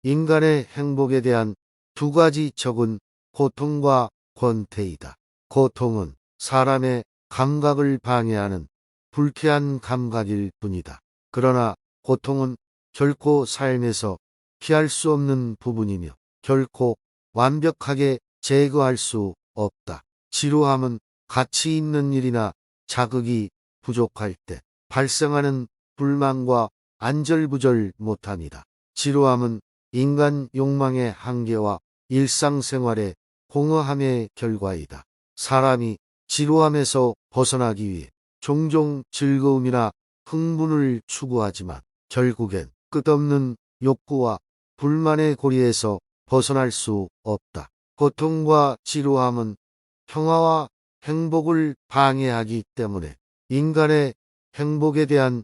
인간의 행복에 대한 두 가지 적은 고통과 권태이다. 고통은 사람의 감각을 방해하는 불쾌한 감각일 뿐이다. 그러나 고통은 결코 삶에서 피할 수 없는 부분이며 결코 완벽하게 제거할 수 없다. 지루함은 가치 있는 일이나 자극이 부족할 때 발생하는 불만과 안절부절 못함이다. 지루함은 인간 욕망의 한계와 일상생활의 공허함의 결과이다. 사람이 지루함에서 벗어나기 위해 종종 즐거움이나 흥분을 추구하지만 결국엔 끝없는 욕구와 불만의 고리에서 벗어날 수 없다. 고통과 지루함은 평화와 행복을 방해하기 때문에 인간의 행복에 대한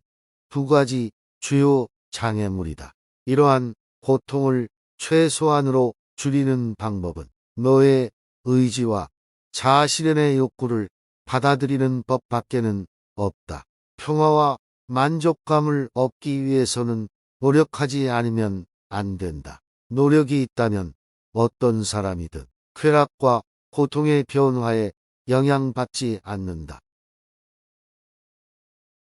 두 가지 주요 장애물이다. 이러한 고통을 최소한으로 줄이는 방법은 너의 의지와 자아실현의 욕구를 받아들이는 법밖에는 없다. 평화와 만족감을 얻기 위해서는 노력하지 않으면 안 된다. 노력이 있다면 어떤 사람이든 쾌락과 고통의 변화에 영향받지 않는다.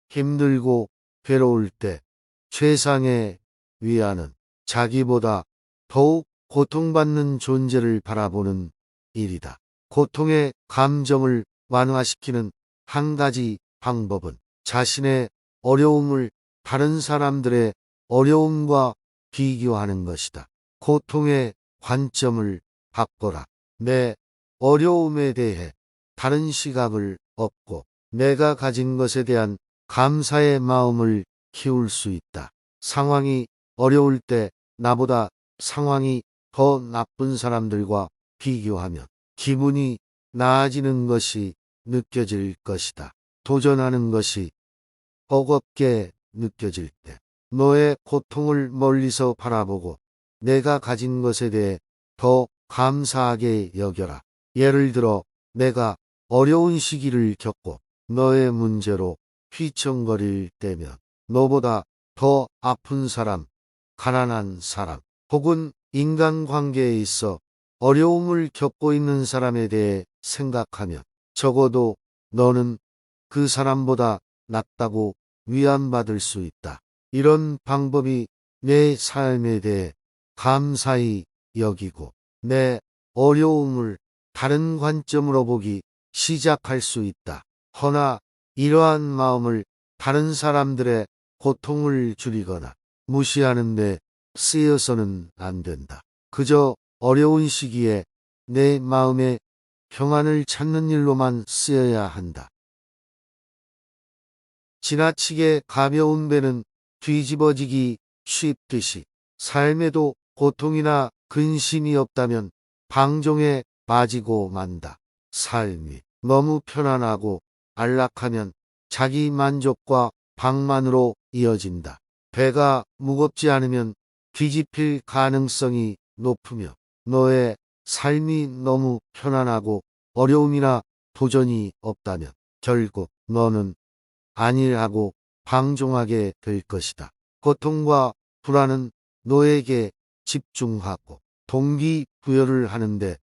힘들고 괴로울 때 최상의 위안은 자기보다 더욱 고통받는 존재를 바라보는 일이다. 고통의 감정을 완화시키는 한 가지 방법은 자신의 어려움을 다른 사람들의 어려움과 비교하는 것이다. 고통의 관점을 바꿔라. 내 어려움에 대해 다른 시각을 얻고 내가 가진 것에 대한 감사의 마음을 키울 수 있다. 상황이 어려울 때 나보다 상황이 더 나쁜 사람들과 비교하면 기분이 나아지는 것이 느껴질 것이다. 도전하는 것이 버겁게 느껴질 때 너의 고통을 멀리서 바라보고 내가 가진 것에 대해 더 감사하게 여겨라. 예를 들어 내가 어려운 시기를 겪고 너의 문제로 휘청거릴 때면 너보다 더 아픈 사람, 가난한 사람, 혹은 인간관계에 있어 어려움을 겪고 있는 사람에 대해 생각하면 적어도 너는 그 사람보다 낫다고 위안받을 수 있다. 이런 방법이 내 삶에 대해 감사히 여기고 내 어려움을 다른 관점으로 보기 시작할 수 있다. 허나 이러한 마음을 다른 사람들의 고통을 줄이거나 무시하는 데 쓰여서는 안 된다. 그저 어려운 시기에 내 마음의 평안을 찾는 일로만 쓰여야 한다. 지나치게 가벼운 배는 뒤집어지기 쉽듯이 삶에도 고통이나 근심이 없다면 방종에 빠지고 만다. 삶이 너무 편안하고 안락하면 자기 만족과 방만으로 이어진다. 배가 무겁지 않으면 뒤집힐 가능성이 높으며 너의 삶이 너무 편안하고 어려움이나 도전이 없다면 결국 너는 안일하고 방종하게 될 것이다. 고통과 불안은 너에게 집중하고 동기부여를 하는데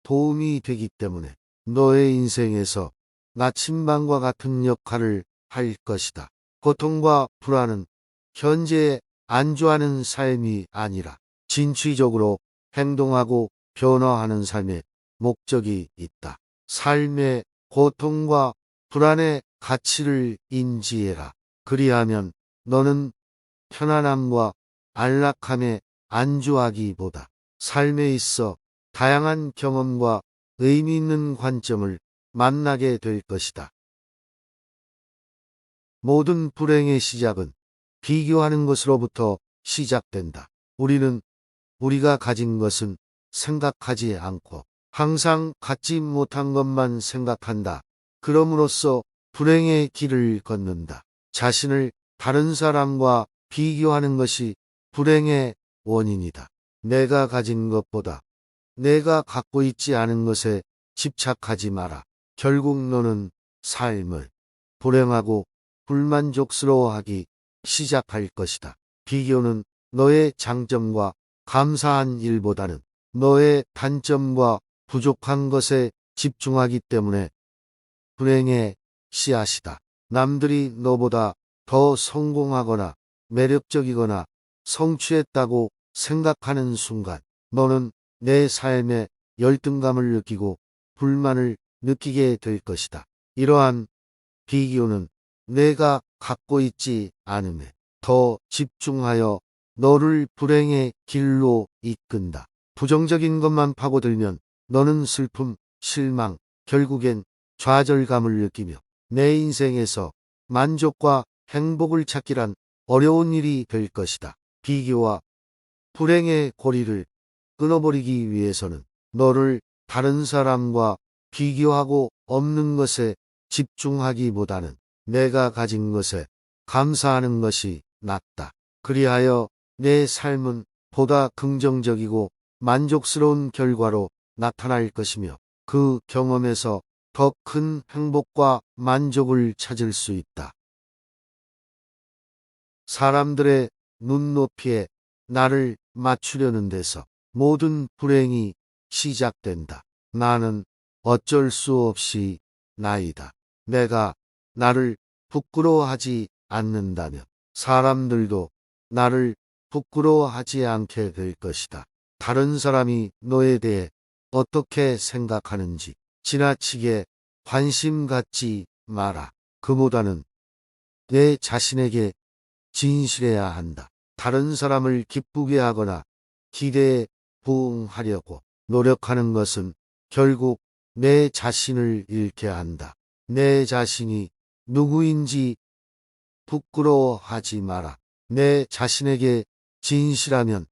도움이 되기 때문에 너의 인생에서 나침반과 같은 역할을 할 것이다. 고통과 불안은 현재에 안주하는 삶이 아니라 진취적으로 행동하고 변화하는 삶의 목적이 있다. 삶의 고통과 불안의 가치를 인지해라. 그리하면 너는 편안함과 안락함에 안주하기보다 삶에 있어 다양한 경험과 의미 있는 관점을 만나게 될 것이다. 모든 불행의 시작은 비교하는 것으로부터 시작된다. 우리는 우리가 가진 것은 생각하지 않고 항상 갖지 못한 것만 생각한다. 그럼으로써 불행의 길을 걷는다. 자신을 다른 사람과 비교하는 것이 불행의 원인이다. 내가 가진 것보다 내가 갖고 있지 않은 것에 집착하지 마라. 결국 너는 삶을 불행하고 불만족스러워하기 시작할 것이다. 비교는 너의 장점과 감사한 일보다는 너의 단점과 부족한 것에 집중하기 때문에 불행의 씨앗이다. 남들이 너보다 더 성공하거나 매력적이거나 성취했다고 생각하는 순간 너는 내 삶에 열등감을 느끼고 불만을 느끼게 될 것이다. 이러한 비교는 내가 갖고 있지 않음에 더 집중하여 너를 불행의 길로 이끈다. 부정적인 것만 파고들면 너는 슬픔, 실망, 결국엔 좌절감을 느끼며 내 인생에서 만족과 행복을 찾기란 어려운 일이 될 것이다. 비교와 불행의 고리를 끊어버리기 위해서는 너를 다른 사람과 비교하고 없는 것에 집중하기보다는 내가 가진 것에 감사하는 것이 낫다. 그리하여 내 삶은 보다 긍정적이고 만족스러운 결과로 나타날 것이며 그 경험에서 더 큰 행복과 만족을 찾을 수 있다. 사람들의 눈높이에 나를 맞추려는 데서 모든 불행이 시작된다. 나는 어쩔 수 없이 나이다. 내가 나를 부끄러워하지 않는다면 사람들도 나를 부끄러워하지 않게 될 것이다. 다른 사람이 너에 대해 어떻게 생각하는지 지나치게 관심 갖지 마라. 그보다는 내 자신에게 진실해야 한다. 다른 사람을 기쁘게 하거나 기대에 부응하려고 노력하는 것은 결국 내 자신을 잃게 한다. 내 자신이 누구인지 부끄러워하지 마라. 내 자신에게 진실하면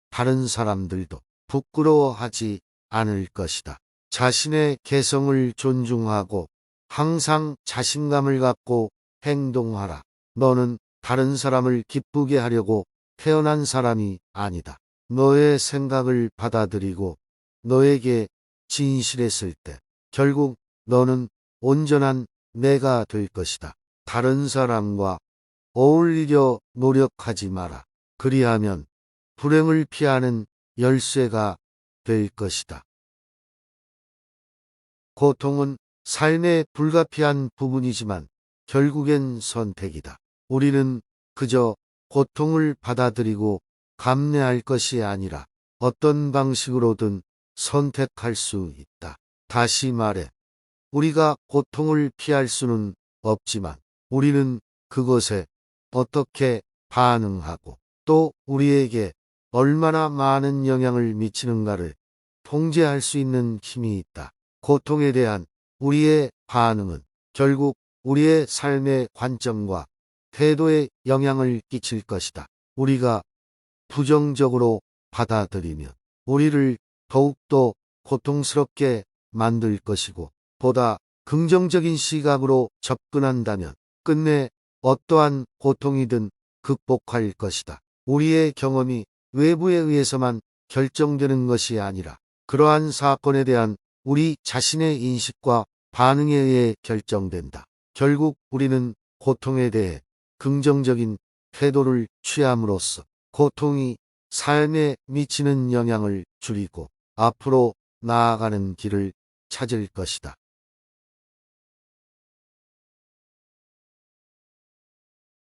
다른 사람들도 부끄러워하지 않을 것이다. 자신의 개성을 존중하고 항상 자신감을 갖고 행동하라. 너는 다른 사람을 기쁘게 하려고 태어난 사람이 아니다. 너의 생각을 받아들이고 너에게 진실했을 때 결국 너는 온전한 내가 될 것이다. 다른 사람과 어울리려 노력하지 마라. 그리하면 불행을 피하는 열쇠가 될 것이다. 고통은 삶의 불가피한 부분이지만 결국엔 선택이다. 우리는 그저 고통을 받아들이고 감내할 것이 아니라 어떤 방식으로든 선택할 수 있다. 다시 말해, 우리가 고통을 피할 수는 없지만 우리는 그것에 어떻게 반응하고 또 우리에게 얼마나 많은 영향을 미치는가를 통제할 수 있는 힘이 있다. 고통에 대한 우리의 반응은 결국 우리의 삶의 관점과 태도에 영향을 끼칠 것이다. 우리가 부정적으로 받아들이면 우리를 더욱더 고통스럽게 만들 것이고 보다 긍정적인 시각으로 접근한다면 끝내 어떠한 고통이든 극복할 것이다. 우리의 경험이 외부에 의해서만 결정되는 것이 아니라 그러한 사건에 대한 우리 자신의 인식과 반응에 의해 결정된다. 결국 우리는 고통에 대해 긍정적인 태도를 취함으로써 고통이 삶에 미치는 영향을 줄이고 앞으로 나아가는 길을 찾을 것이다.